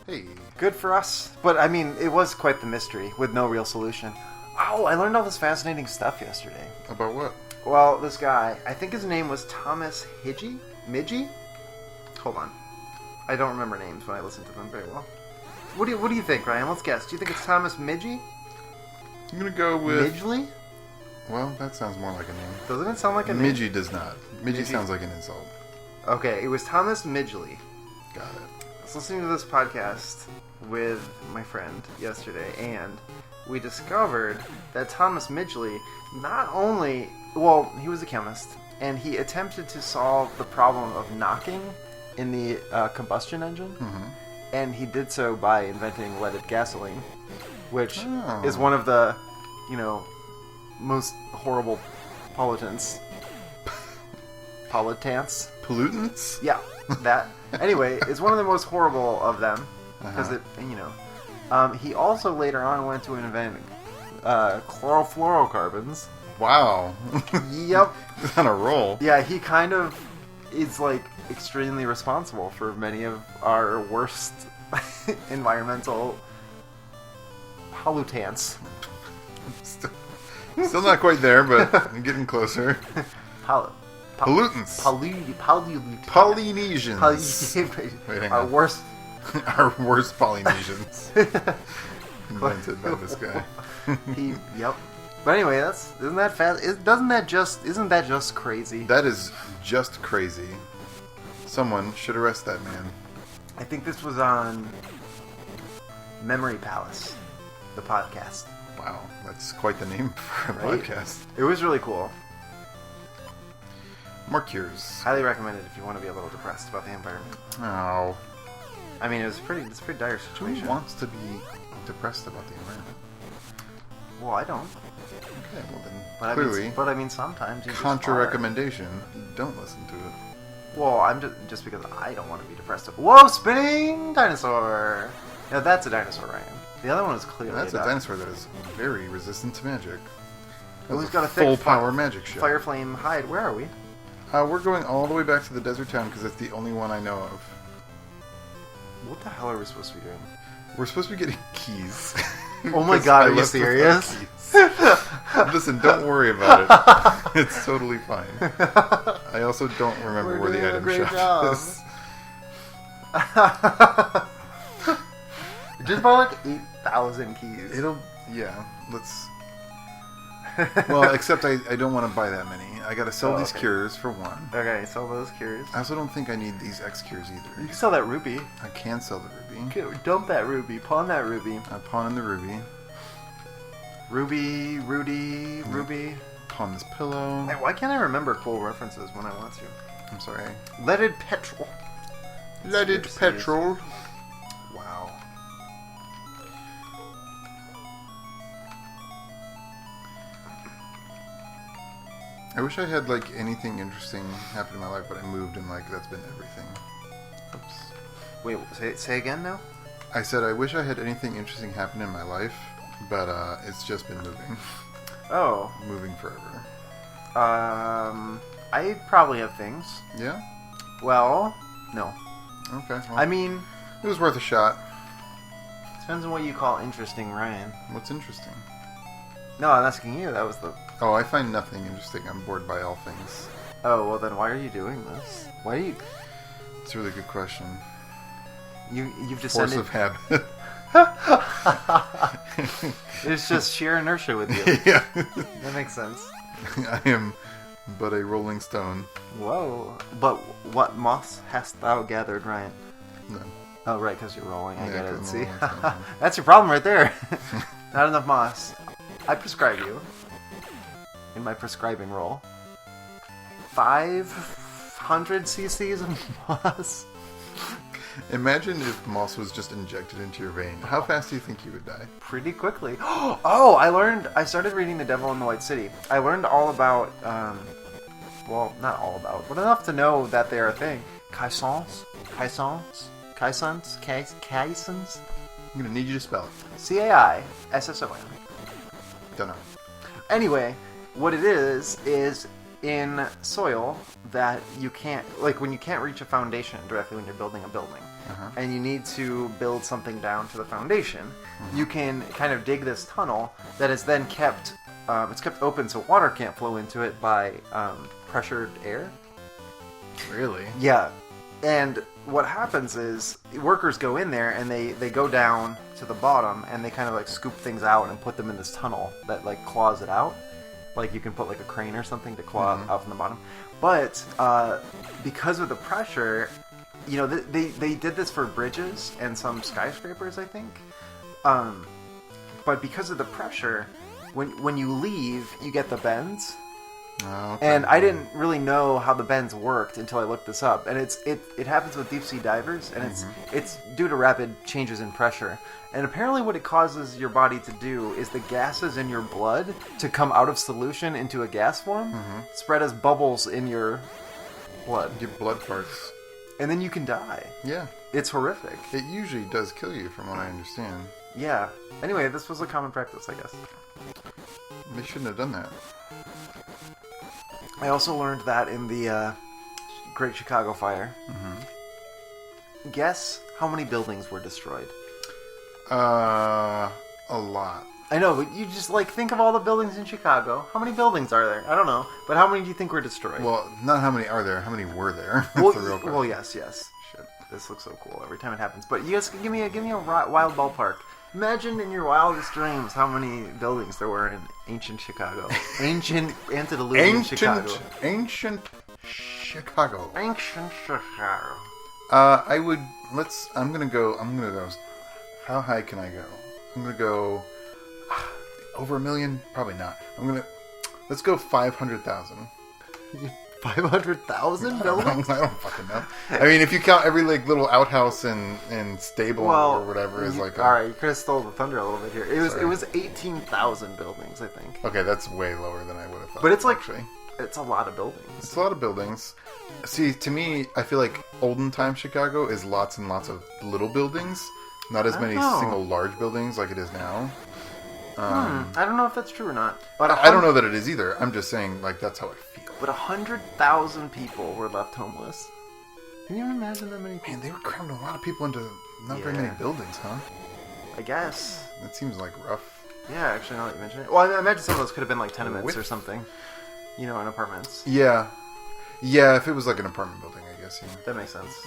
Hey. Good for us. But, I mean, it was quite the mystery with no real solution. Oh, I learned all this fascinating stuff yesterday. About what? Well, this guy, I think his name was Thomas Midgeley? Hold on. I don't remember names when I listen to them very well. What do you think, Ryan? Let's guess. Do you think it's Thomas Midgeley? I'm going to go with... Midgeley? Well, that sounds more like a name. Doesn't it sound like a name? Midgie does not. Midgie sounds like an insult. Okay, it was Thomas Midgeley. Got it. I was listening to this podcast with my friend yesterday, and we discovered that Thomas Midgeley not only... Well, he was a chemist, and he attempted to solve the problem of knocking in the combustion engine, and he did so by inventing leaded gasoline, which is one of the, most horrible pollutants. Pollutants? Yeah, that. Anyway, it's one of the most horrible of them, because he also later on went to invent chlorofluorocarbons. Wow. Yep. He's on a roll. Yeah, he kind of is, extremely responsible for many of our worst environmental pollutants. Still not quite there, but I'm getting closer. Pollutants. Polynesians. Wait, hang our on. worst... Our worst Polynesians. Invented by this guy. Yep. But anyway, isn't that fast? Isn't that just crazy? That is just crazy. Someone should arrest that man. I think this was on Memory Palace, the podcast. Wow, that's quite the name for a podcast. It was really cool. More cures. Highly recommended if you want to be a little depressed about the environment. Oh. I mean, it's a pretty dire situation. Who wants to be depressed about the environment? Well, I don't. Okay, well then, But I mean, sometimes you contra just recommendation, don't listen to it. Well, I'm just because I don't want to be depressed. Whoa, spinning dinosaur! Now that's a dinosaur, Ryan. The other one is clearly That's a dinosaur that is very resistant to magic. Who's got a thick full power magic ship. Fire flame hide? Where are we? We're going all the way back to the desert town because it's the only one I know of. What the hell are we supposed to be doing? We're supposed to be getting keys. Oh my god, are you serious? Listen, don't worry about it. It's totally fine. I also don't remember where the item shop is. Just about 8,000 keys. Let's... Well, except I don't want to buy that many. I gotta sell these cures for one. Okay, sell those cures. I also don't think I need these X cures either. You can sell that ruby. I can sell the ruby. Okay, dump that ruby. Pawn that ruby. I pawn the ruby. Ruby. Pawn this pillow. Hey, why can't I remember cool references when I want to? I'm sorry. Leaded petrol. Leaded petrol. Wow. I wish I had anything interesting happen in my life, but I moved and that's been everything. Oops. Wait, say again now? I said I wish I had anything interesting happen in my life, but it's just been moving. Oh. Moving forever. I probably have things. Yeah? Well, no. Okay. Well, I mean... it was worth a shot. Depends on what you call interesting, Ryan. What's interesting? No, I'm asking you. That was the... Oh, I find nothing interesting. I'm bored by all things. Oh, well then why are you doing this? Why do you... It's a really good question. You've descended... Force of habit. It's just sheer inertia with you. Yeah. That makes sense. I am but a rolling stone. Whoa. But what moss hast thou gathered, Ryan? None. Oh, right, because you're rolling. I get it. See? Stone. That's your problem right there. Not enough moss. I prescribe you, in my prescribing role, 500 cc's of moss. Imagine if moss was just injected into your vein. How fast do you think you would die? Pretty quickly. Oh, I started reading The Devil in the White City. I learned all about, well, not all about, but enough to know that they're a thing. Caissons? I'm going to need you to spell it. Caisson. Don't know. Anyway, what it is in soil that you can't, like when you can't reach a foundation directly when you're building a building, and you need to build something down to the foundation, you can kind of dig this tunnel that is then kept, it's kept open so water can't flow into it by pressured air. Really? Yeah. And what happens is workers go in there and they go down to the bottom and they kind of like scoop things out and put them in this tunnel that like claws it out. Like you can put like a crane or something to claw out from the bottom. But because of the pressure, you know, they did this for bridges and some skyscrapers, I think. But because of the pressure, when you leave, you get the bends. Oh, okay. And I didn't really know how the bends worked until I looked this up. And it happens with deep sea divers, and it's due to rapid changes in pressure. And apparently what it causes your body to do is the gases in your blood to come out of solution into a gas form, spread as bubbles in your blood. Your blood farts. And then you can die. Yeah. It's horrific. It usually does kill you, from what I understand. Yeah. Anyway, this was a common practice, I guess. They shouldn't have done that. I also learned that in the Great Chicago Fire. Guess how many buildings were destroyed? A lot. I know, but you just like think of all the buildings in Chicago. How many buildings are there? I don't know, but how many do you think were destroyed? Well, not how many are there. How many were there? That's well, the real question. well, yes. Shit, this looks so cool every time it happens. But you guys, give me a wild ballpark. Imagine in your wildest dreams how many buildings there were in ancient Chicago. Ancient antediluvian Chicago. Ancient Chicago. Ancient Chicago. I'm gonna go. How high can I go? I'm gonna go over 1 million. Probably not. Let's go 500,000. 500,000 buildings? I don't fucking know. I mean, if you count every like little outhouse and stable or whatever is like. All right, you could have stole the thunder a little bit here. It was 18,000 buildings, I think. Okay, that's way lower than I would have thought. But it's like actually. It's a lot of buildings. It's a lot of buildings. See, to me, I feel like olden time Chicago is lots and lots of little buildings, not as many single large buildings like it is now. I don't know if that's true or not. But I don't know that it is either. I'm just saying, like, that's how I feel. But 100,000 people were left homeless. Can you imagine that many people? Man, they were cramming a lot of people into not very many buildings, huh? I guess. That seems like rough. Yeah, actually, now that you mention it. Well, I imagine some of those could have been like tenements or something. You know, in apartments. Yeah. Yeah, if it was like an apartment building, I guess. Yeah. That makes sense.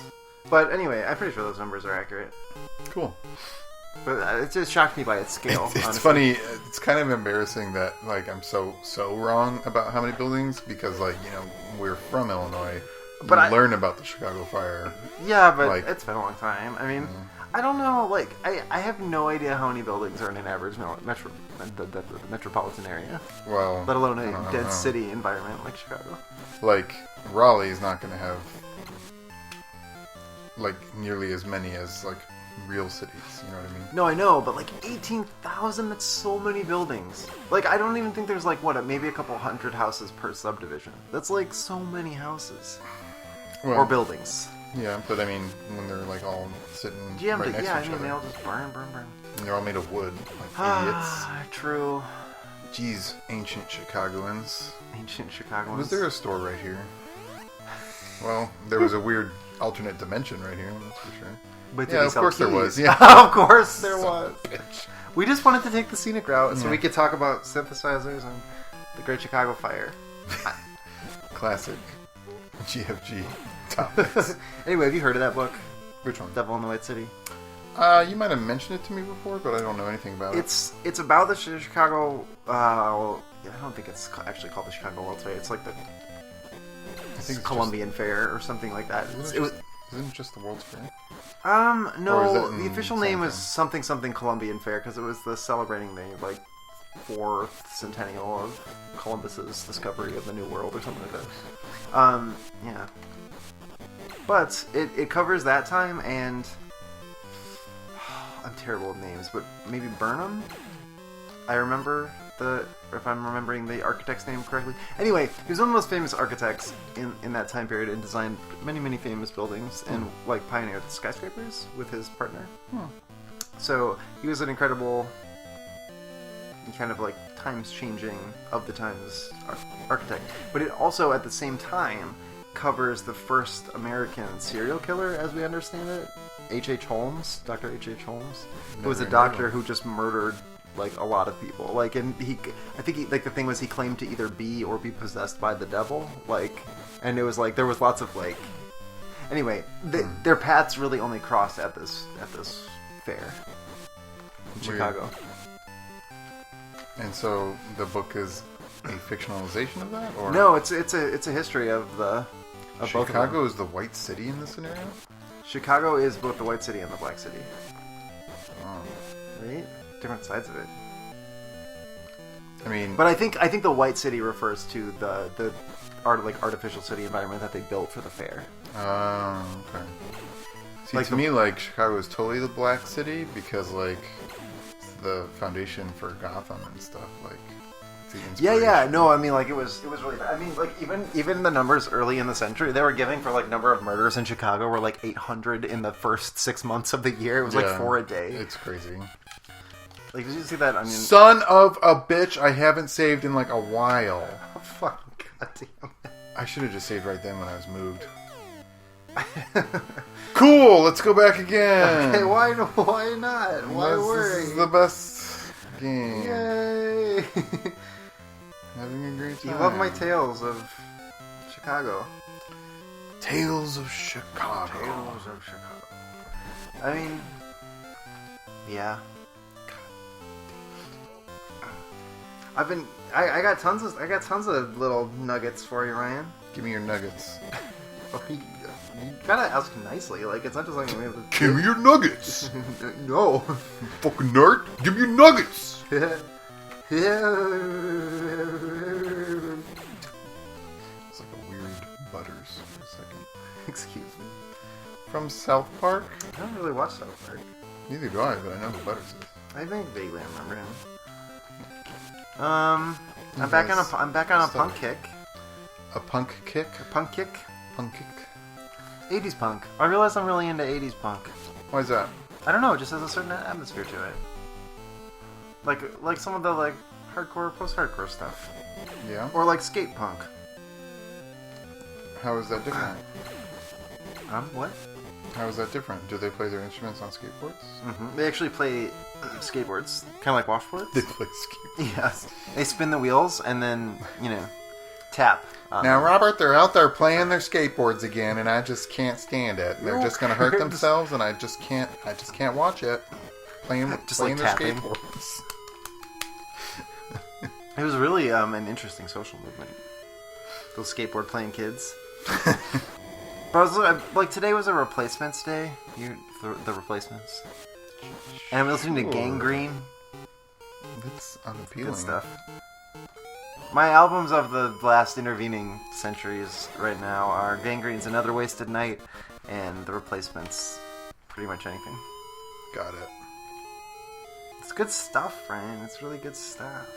But anyway, I'm pretty sure those numbers are accurate. Cool. But it just shocked me by its scale. It's funny. It's kind of embarrassing that like I'm so wrong about how many buildings because like you know we're from Illinois. But I learn about the Chicago Fire. Yeah, but like, it's been a long time. I mean, I don't know. Like I have no idea how many buildings are in an average the metropolitan area. Well, let alone a dead city environment like Chicago. Like Raleigh is not going to have like nearly as many as like real cities, you know what I mean? No, I know, but like 18,000, that's so many buildings. Like, I don't even think there's like, maybe a couple hundred houses per subdivision. That's like so many houses. Or buildings. Yeah, but I mean, when they're like all sitting right next to each other. They all just burn. And they're all made of wood, like idiots. True. Jeez, ancient Chicagoans. Ancient Chicagoans. Was there a store right here? Well, there was a weird alternate dimension right here, that's for sure. But yeah, of course there was. Yeah, of course there was. Bitch. We just wanted to take the scenic route so we could talk about synthesizers and the Great Chicago Fire. Classic GFG topics. Anyway, have you heard of that book? Which one? Devil in the White City. You might have mentioned it to me before, but I don't know anything about it. It's about the Chicago. I don't think it's actually called the Chicago World's Fair. It's like the Columbian Fair or something like that. Isn't it just the World's Fair? No, the official name was something Columbian Fair because it was the celebrating the like 4th centennial of Columbus's discovery of the New World or something like that. Yeah. But it covers that time and I'm terrible with names, but maybe Burnham? I remember if I'm remembering the architect's name correctly. Anyway, he was one of the most famous architects in that time period and designed many famous buildings and like pioneered the skyscrapers with his partner. So he was an incredible kind of like times changing of the times architect. But it also at the same time covers the first American serial killer, as we understand it, H.H. Holmes, Dr. H.H. Holmes, who was a doctor who just murdered like a lot of people. Like, and I think like the thing was he claimed to either be or be possessed by the devil. Like, and it was like there was lots of like. Anyway, their paths really only crossed at this fair in Chicago. And so the book is a fictionalization of that, or no? It's a history of the. Of Chicago is the white city in this scenario? Chicago is both the white city and the black city. Oh. Right? Different sides of it. I mean... But I think the white city refers to the artificial city environment that they built for the fair. Oh, okay. See, like to me, like, Chicago is totally the black city because, like, it's the foundation for Gotham and stuff, like... Yeah. No, I mean, like, it was really bad. I mean, like, even the numbers early in the century they were giving for, like, number of murders in Chicago were, like, 800 in the first 6 months of the year. It was, like, 4 a day. It's crazy. Like, did you see that? I mean... Son of a bitch I haven't saved in, like, a while. Oh, fuck. Goddamn it. I should have just saved right then when I was moved. Cool, let's go back again. Okay, why not? Why worry? This is the best game. Yay! Having a great time. You love my tales of Chicago. Tales of Chicago. Tales of Chicago. I mean, yeah. I got tons of little nuggets for you, Ryan. Give me your nuggets. You gotta ask nicely. Like, it's not just like give me your nuggets. No. Fucking nerd. Give me your nuggets. It's like a weird Butters for a second. Excuse me. From South Park? I don't really watch South Park. Neither do I, but I know who Butters is. I think vaguely remember him. I'm back on a punk kick. A punk kick? A punk kick? Punk kick. 80s punk. I realize I'm really into 80s punk. Why is that? I don't know, it just has a certain atmosphere to it. Like some of the like hardcore, post-hardcore stuff. Yeah? Or like skate punk. How is that different? What? How is that different? Do they play their instruments on skateboards? Mm-hmm. They actually play skateboards. Kind of like washboards. They play skateboards. Yes. They spin the wheels and then, tap. Now, Robert, they're out there playing their skateboards again, and I just can't stand it. They're just going to hurt themselves, and I just can't watch it. Playing their skateboards. It was really an interesting social movement. Those skateboard playing kids. But I was like, today was a Replacements day. The Replacements. And I'm listening to Gangrene. That's unappealing. Good stuff. My albums of the last intervening centuries right now are Gangrene's Another Wasted Night and The Replacements. Pretty much anything. Got it. It's good stuff, Ryan. It's really good stuff.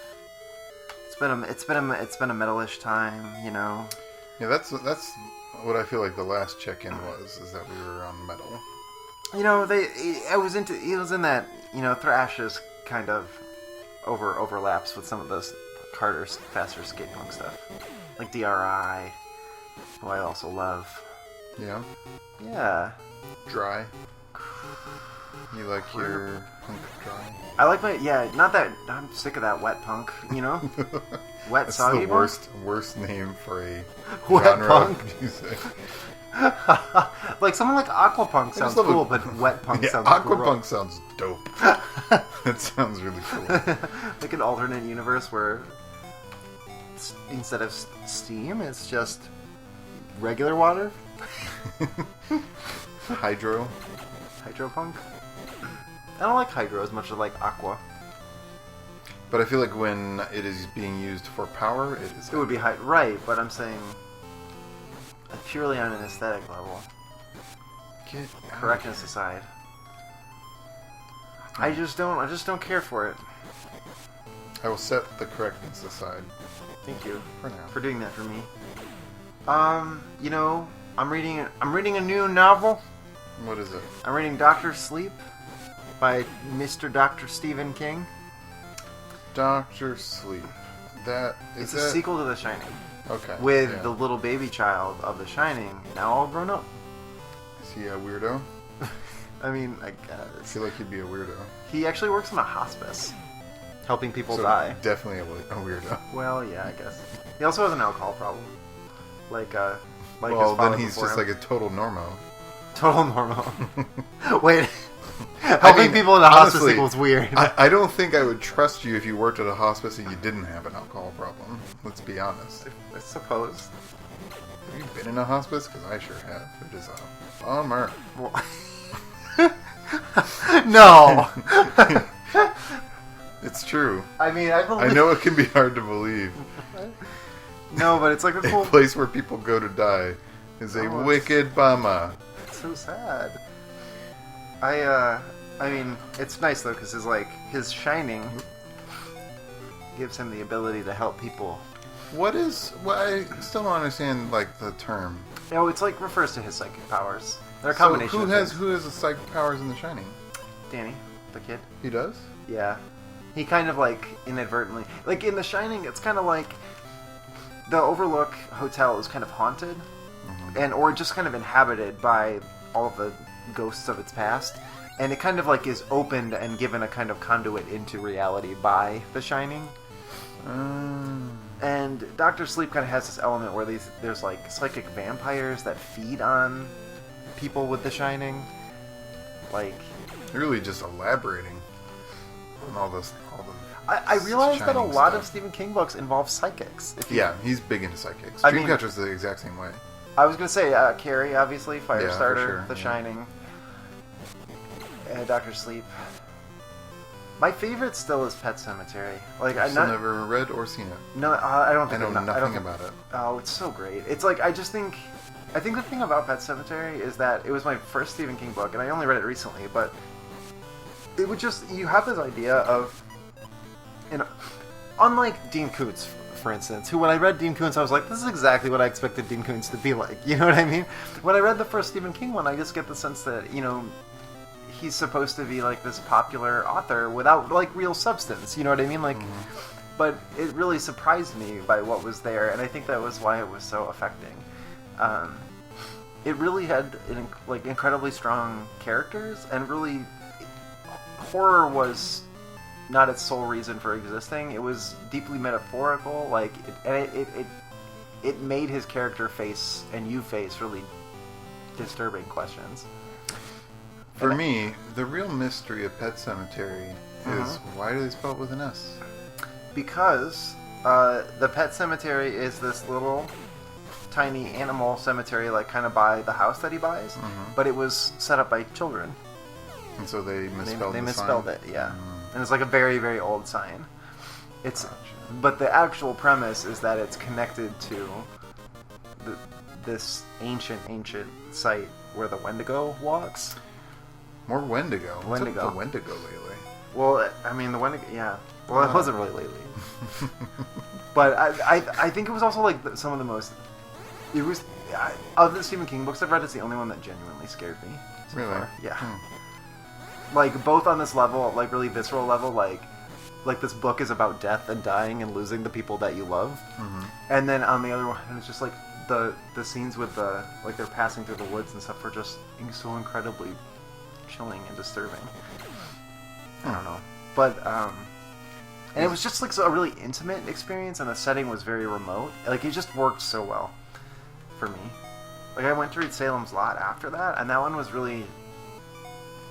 It's been a metal-ish time, Yeah, that's what I feel like the last check-in was, is that we were on metal. It was in that, thrashes kind of overlaps with some of those harder, faster skate punk stuff. Like DRI, who I also love. Yeah? Yeah. Dry. You like your punk dry? I like not that, I'm sick of that wet punk, Wet, That's soggy the worst name for a wet genre punk. of music. Like, someone like Aquapunk sounds cool, but wet punk sounds Aquapunk sounds dope. That sounds really cool. Like an alternate universe where instead of steam, it's just regular water. Hydropunk. I don't like hydro as much as I like aqua. But I feel like when it is being used for power, it would be right, but I'm saying purely on an aesthetic level. Correctness aside, I just don't care for it. I will set the correctness aside. Thank you for now for doing that for me. I'm reading a new novel. What is it? I'm reading Dr. Sleep by Mr. Dr. Stephen King. Dr. Sleep. It's a sequel to The Shining. Okay. With the little baby child of The Shining, now all grown up. Is he a weirdo? I mean, I guess. I feel like he'd be a weirdo. He actually works in a hospice, helping people die. Definitely a weirdo. Well, yeah, I guess. He also has an alcohol problem. Like well, his father then he's just him. like a total normo. Total normo. Wait. Helping people in a hospice equals weird. I don't think I would trust you if you worked at a hospice and you didn't have an alcohol problem. Let's be honest. I suppose. Have you been in a hospice? Because I sure have. It is a bummer. No. It's true. I mean, I know it can be hard to believe. No, but it's like a cool place where people go to die is a wicked bummer. It's so sad. I mean, it's nice though because his shining gives him the ability to help people. I still don't understand the term. No, it's refers to his psychic powers. They're a combination. Who has the psychic powers in The Shining? Danny, the kid. He does? Yeah. He kind of inadvertently, in The Shining, it's kind of like the Overlook Hotel is kind of haunted, or just kind of inhabited by all of the ghosts of its past, and it kind of is opened and given a kind of conduit into reality by The Shining. And Dr. Sleep kind of has this element where there's psychic vampires that feed on people with The Shining. Really just elaborating on all the. I realize that a lot of Stephen King books involve psychics. He's big into psychics. I mean, Dreamcatcher's the exact same way. I was going to say Carrie, obviously, Firestarter, sure. The Shining, Dr. Sleep. My favorite still is Pet Sematary. I've still never read or seen it. No, I don't think I know nothing about it. Oh, it's so great. It's I think the thing about Pet Sematary is that it was my first Stephen King book, and I only read it recently, but it would you have this idea of, unlike Dean Koontz, for instance, who when I read Dean Koontz, I was like, this is exactly what I expected Dean Koontz to be like. You know what I mean? When I read the first Stephen King one, I just get the sense that, he's supposed to be this popular author without real substance. You know what I mean? But it really surprised me by what was there, and I think that was why it was so affecting. It really had incredibly strong characters, and really horror was not its sole reason for existing. It was deeply metaphorical. It made his character face really disturbing questions. For me, the real mystery of Pet Sematary is why do they spell it with an S? Because the Pet Sematary is this little tiny animal cemetery, kind of by the house that he buys, but it was set up by children. And so they misspelled They the misspelled sign? it, yeah. And it's a very, very old sign. But the actual premise is that it's connected to this ancient site where the Wendigo walks. More Wendigo. What's Wendigo. up with the Wendigo lately? Well, I mean, the Wendigo, yeah. Well, it wasn't really lately. But I think it was also some of the most. It was of the Stephen King books I've read, it's the only one that genuinely scared me. So really? far. Yeah. Both on this level, really visceral level, like this book is about death and dying and losing the people that you love, and then on the other one, it's just the scenes with they're passing through the woods and stuff are just so incredibly chilling and disturbing. I don't know, but and it was just a really intimate experience, and the setting was very remote. It just worked so well for me. I went to read Salem's Lot after that, and that one was really.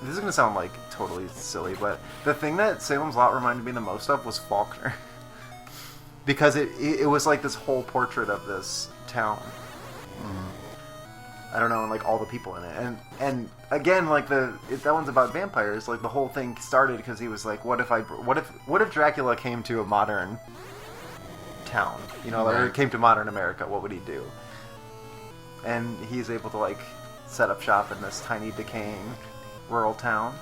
This is gonna sound totally silly, but the thing that Salem's Lot reminded me the most of was Faulkner, because it was this whole portrait of this town. I don't know, and all the people in it, and again, that one's about vampires. The whole thing started because he was what if Dracula came to a modern town, or came to modern America, what would he do? And he's able to set up shop in this tiny decaying rural town,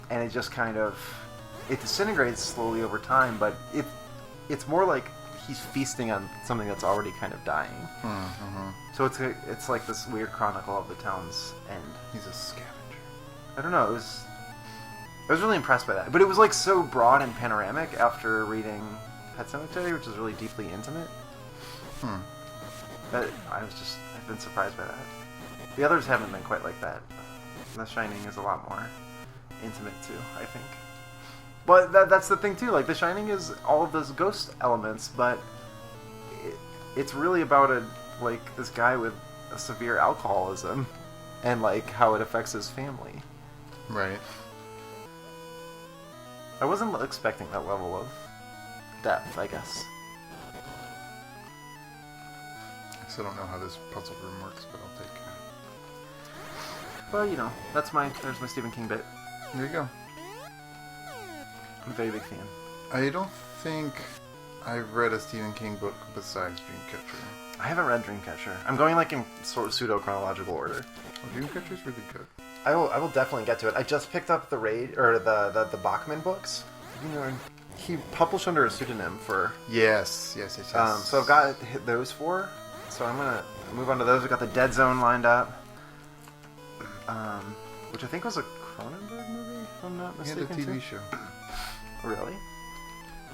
and it just it disintegrates slowly over time, but it's more he's feasting on something that's already kind of dying. So it's this weird chronicle of the town's end. He's a scavenger. I don't know. I was really impressed by that. But it was like so broad and panoramic after reading Pet Sematary, which is really deeply intimate. That I've been surprised by that. The others haven't been quite like that. The Shining is a lot more intimate too, I think. But that's the thing too. Like The Shining is all of those ghost elements, but it's really about this guy with a severe alcoholism and like how it affects his family. Right. I wasn't expecting that level of depth, I guess. I still don't know how this puzzle room works, but I'll take it. Well, there's my Stephen King bit. There you go. I'm a very big fan. I don't think I've read a Stephen King book besides Dreamcatcher. I haven't read Dreamcatcher. I'm going like in sort of pseudo-chronological order. Well, Dreamcatcher's really good. I will definitely get to it. I just picked up the Bachman books. He published under a pseudonym for... Yes. So I've got those 4. So I'm going to move on to those. We've got the Dead Zone lined up. Which I think was a Cronenberg movie, if I'm not mistaken. And a TV show. Really?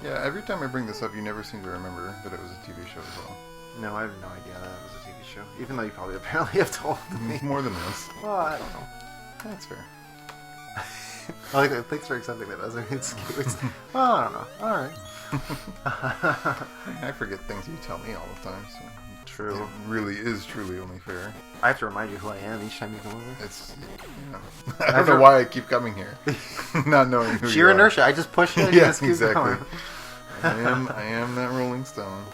Yeah, every time I bring this up, you never seem to remember that it was a TV show as well. No, I have no idea that it was a TV show. Even though you probably apparently have told me. More than once. Well, I don't know. That's fair. Thanks for accepting that. Well, I don't know. All right. I forget things you tell me all the time, so True. It really is truly only fair. I have to remind you who I am each time you come over. It's, I don't know why I keep coming here, not knowing who Sheer you inertia. I just push it. Yeah, exactly. I am that Rolling Stone.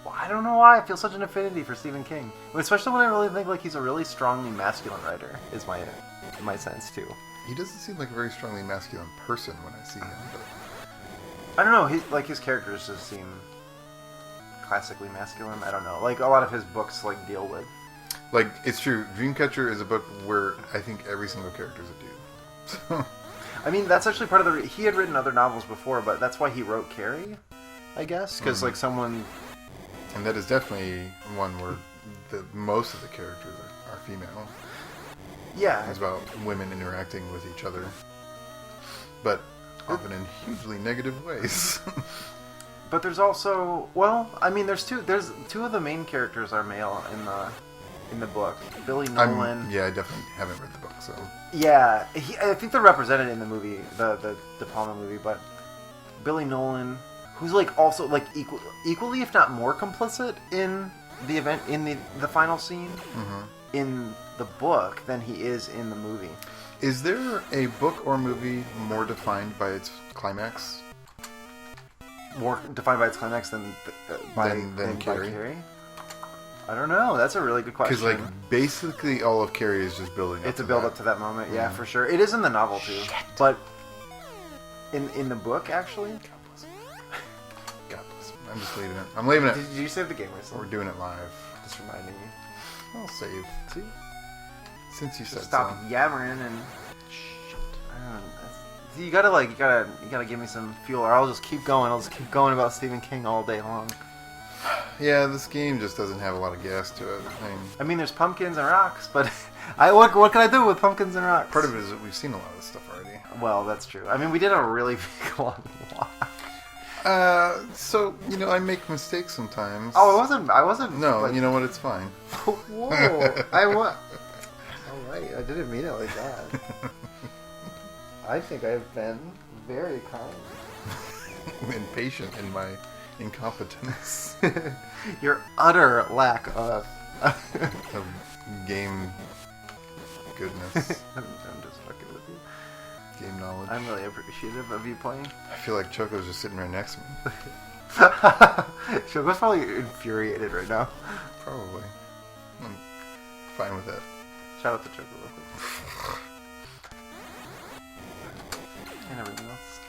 Well, I don't know why I feel such an affinity for Stephen King, especially when I really think like he's a really strongly masculine writer. Is my sense too. He doesn't seem like a very strongly masculine person when I see him, but I don't know. His characters just seem classically masculine. I don't know. Like a lot of his books like deal with. Like it's true. Dreamcatcher is a book where I think every single character is a dude. I mean, that's actually part of he had written other novels before, but that's why he wrote Carrie, I guess, because like someone. And that is definitely one where most of the characters are female. Yeah. It's about women interacting with each other, but often in hugely negative ways. But there's also, well, I mean, there's two of the main characters are male in the book. Billy Nolan. I definitely haven't read the book, so. Yeah, I think they're represented in the movie, the De Palma movie, but Billy Nolan, who's like also like equally, if not more, complicit in the event in the final scene in the book than he is in the movie. Is there a book or movie more defined by its climax? More defined by its climax than Carrie? I don't know. That's a really good question. Because like basically all of Carrie is just building up. It's a build up to that moment. Yeah, for sure. It is in the novel too. Shit. But in the book, actually. God bless him. I'm just leaving it. I'm leaving it. Did you save the game recently? We're doing it live. Just reminding you. I'll save. See? Since you said stop so. yammering and. Shit. You gotta give me some fuel, or I'll just keep going. I'll just keep going about Stephen King all day long. Yeah, this game just doesn't have a lot of gas to it. I mean, there's pumpkins and rocks, but what can I do with pumpkins and rocks? Part of it is that we've seen a lot of this stuff already. Well, that's true. I mean, we did a really big long walk. So I make mistakes sometimes. Oh, I wasn't. No, like... you know what? It's fine. Whoa! All right, I didn't mean it like that. I think I've been very kind. Impatient in my incompetence. Your utter lack of game goodness. I'm just fucking with you. Game knowledge. I'm really appreciative of you playing. I feel like Choco's just sitting right next to me. Choco's probably infuriated right now. Probably. I'm fine with that. Shout out to Choco real quick. And everyone else.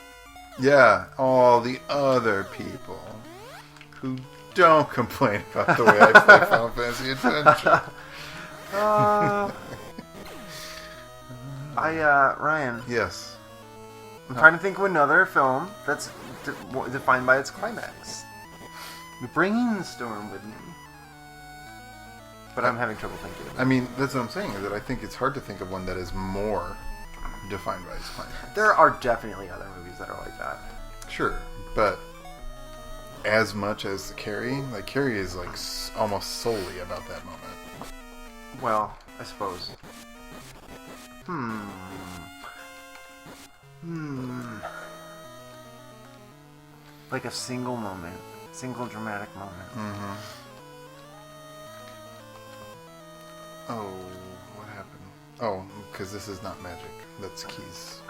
Yeah, all the other people who don't complain about the way I play Final Fantasy Adventure. Ryan. Yes. I'm trying to think of another film that's defined by its climax. Bringing the Storm with me. But I'm having trouble thinking of it. I mean, that's what I'm saying, is that I think it's hard to think of one that is more defined by his climax. There are definitely other movies that are like that. Sure, but as much as Carrie, like Carrie is like almost solely about that moment. Well, I suppose. Like a single moment. Single dramatic moment. Mm-hmm. Oh, what happened? Oh, because this is not magic. That's keys.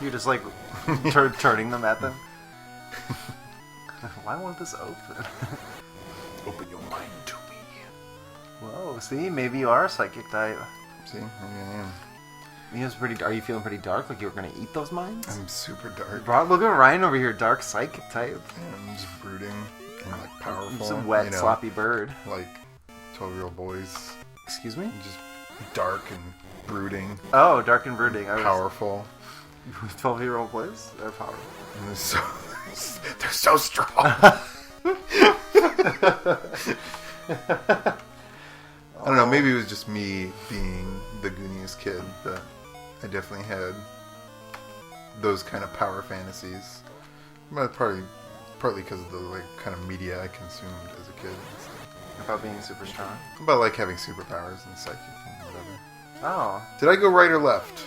You're just like turning them at them. Why won't this open? Open your mind to me. Whoa, see? Maybe you are a psychic type. See? Maybe I am. Are you feeling pretty dark? Like you were going to eat those minds? I'm super dark. Look at Ryan over here, dark psychic type. I'm just brooding and like powerful. Just a wet, sloppy bird. Like 12-year-old boys. Excuse me? Just dark and brooding. Oh, dark and brooding. Powerful. 12-year-old boys? They're powerful. And they're so strong. I don't know, maybe it was just me being the gooniest kid, but I definitely had those kind of power fantasies. But partly because of the like kind of media I consumed as a kid. About being super strong? About like having superpowers and psychic and whatever. Oh. Did I go right or left?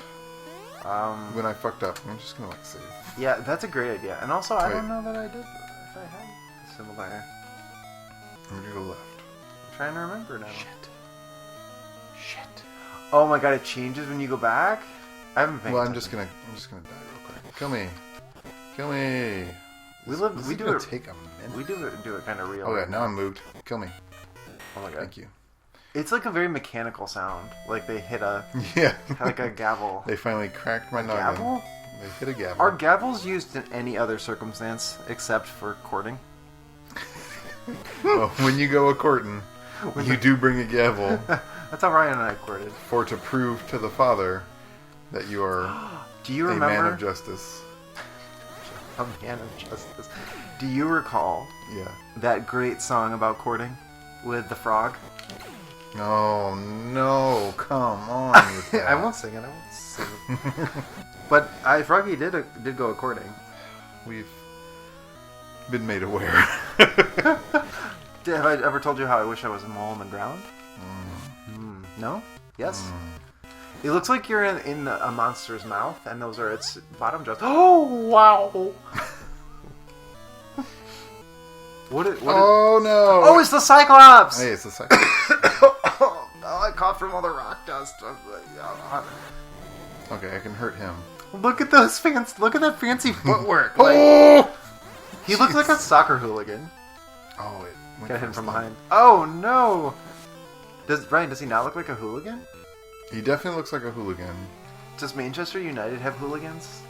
When I fucked up. I'm just gonna like save. Yeah, that's a great idea. And also, I don't know that I did. If I had a similar. I'm gonna go left. I'm trying to remember now. Shit. Oh my god, it changes when you go back? I haven't been. Well, I'm just gonna die real quick. Kill me. We do it. Take a minute. We do it kind of real. Oh yeah, now I'm moved. Kill me. Oh my god. Thank you. It's like a very mechanical sound. Like they hit a like a gavel. They finally cracked my noggin. Gavel? They hit a gavel. Are gavels used in any other circumstance except for courting? Well, when you go a courting, you do bring a gavel. That's how Ryan and I courted. For to prove to the father that you are do you a remember? man of justice. A man of justice. Do you recall that great song about courting with the frog? Oh, no. Come on with that. I won't sing it. But Froggy did go a courting. We've been made aware. Have I ever told you how I wish I was a mole on the ground? No? Yes? It looks like you're in a monster's mouth, and those are its bottom jaws. Oh, wow! What no! Oh, it's the Cyclops! Hey, it's the Cyclops. Oh, I coughed from all the rock dust. Okay, I can hurt him. Look at those fancy. Look at that fancy footwork. He looks like a soccer hooligan. Oh, it got hit from behind. Oh no! Does he not look like a hooligan? He definitely looks like a hooligan. Does Manchester United have hooligans?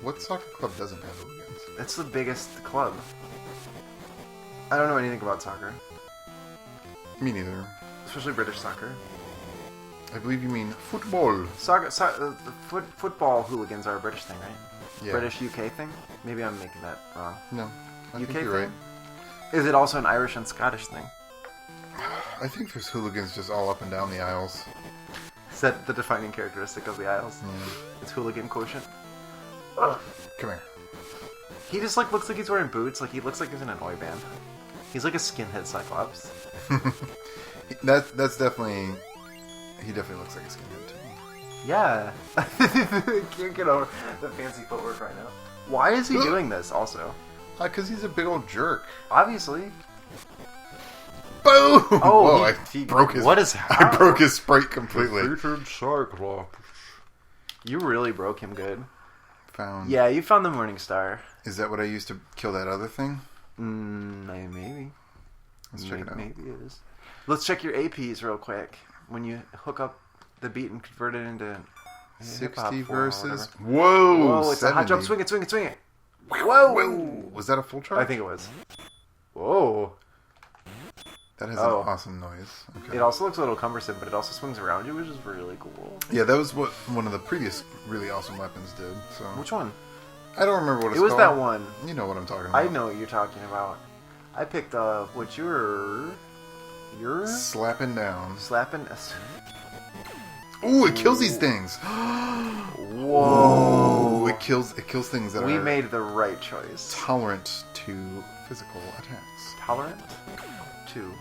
What soccer club doesn't have hooligans? It's the biggest club. I don't know anything about soccer. Me neither. Especially British soccer. I believe you mean football. Football hooligans are a British thing, right? Yeah. British UK thing? Maybe I'm making that wrong. No, I UK think you're right. Is it also an Irish and Scottish thing? I think there's hooligans just all up and down the aisles. Is that the defining characteristic of the aisles? It's hooligan quotient. Come here. He just looks like he's wearing boots. Like he looks like he's in an oi band. He's like a skinhead Cyclops. That's definitely. He definitely looks like a skinhead to me. Yeah. Can't get over the fancy footwork right now. Why is he doing this? Also, because he's a big old jerk. Obviously. Boom! Oh, whoa! he broke his. What is? I broke his sprite completely. Cyclops. You really broke him good. Found. Yeah, you found the Morning Star. Is that what I used to kill that other thing? Maybe. Let's check it out. Maybe it is. Let's check your APs real quick. When you hook up the beat and convert it into 60 verses. Whoa! It's 70. A hot jump. Swing it. Whoa! Was that a full charge? I think it was. Whoa! That has an awesome noise. Okay. It also looks a little cumbersome, but it also swings around you, which is really cool. Yeah, that was what one of the previous really awesome weapons did. So. Which one? I don't remember what it's called. It was called. that one. You know what I'm talking about. I know what you're talking about. I picked up what you're slapping down. Slapping. Ooh, it kills these things. Whoa! Ooh, it kills things that We are made the right choice. tolerant to physical attacks. Tolerant? 2.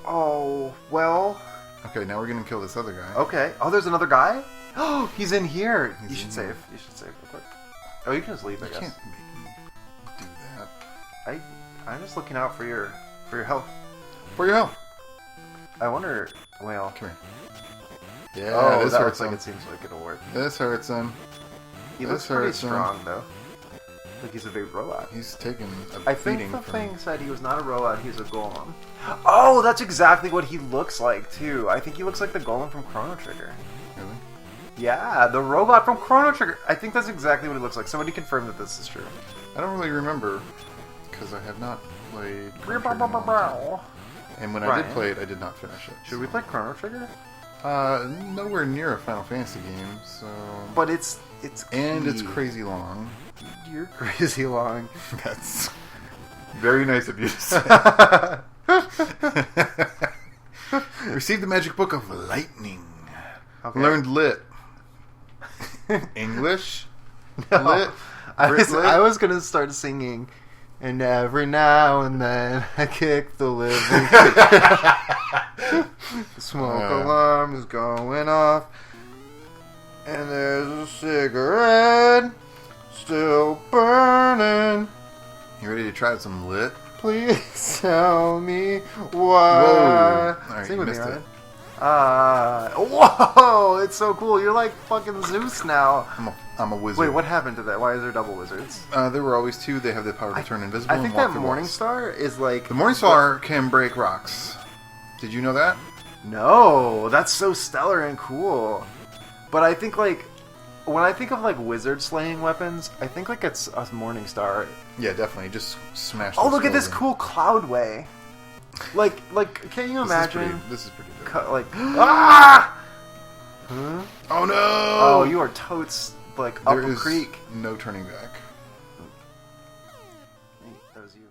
Oh, well... Okay, now we're gonna kill this other guy. Okay. Oh, there's another guy? Oh, he's in here. He's You should in save. here. You should save real quick. Oh, you can just leave, I You guess. can't make me do that. I'm just looking out for your health. For your health. I wonder... Well... Come here. Yeah, this that hurts looks like him. it seems like it'll work. This hurts him. He This looks pretty hurts him. strong, though. Like he's a big robot. He's taking a I think beating the from... thing said he was not a robot, he's a golem. Oh, that's exactly what he looks like, too. I think he looks like the golem from Chrono Trigger. Really? Yeah, the robot from Chrono Trigger. I think that's exactly what he looks like. Somebody confirm that this is true. I don't really remember, because I have not played Chrono Trigger in a long time. And when I did Ryan? play it, I did not finish it. Should we play Chrono Trigger? Nowhere near a Final Fantasy game, so... But it's And it's key. crazy long. You're crazy long. That's very nice of you to say. Received the magic book of lightning. Okay. Learned lit. English? No. Lit? Brit lit? I was gonna start singing, and every now and then I kick the living. The smoke alarm is going off, and there's a cigarette still burning. You ready to try some lit? Please tell me why. Whoa. Alright, Sing you with me, missed Ryan. it. Whoa! It's so cool. You're like fucking Zeus now. I'm a wizard. Wait, what happened to that? Why is there double wizards? There were always two. They have the power to turn invisible I and think walk that through Morning walls. Star is like... The Morning Star can break rocks. Did you know that? No, that's so stellar and cool. But I think like... When I think of like wizard slaying weapons, I think like it's a Morning Star. Yeah, definitely. Just smash. Oh, those look at this skulls cool Cloudway. Like, can you in. imagine... This is pretty dope. Like... Ah! Huh? Oh no! Oh, you are totes like up There a is creek. no turning back. That was you.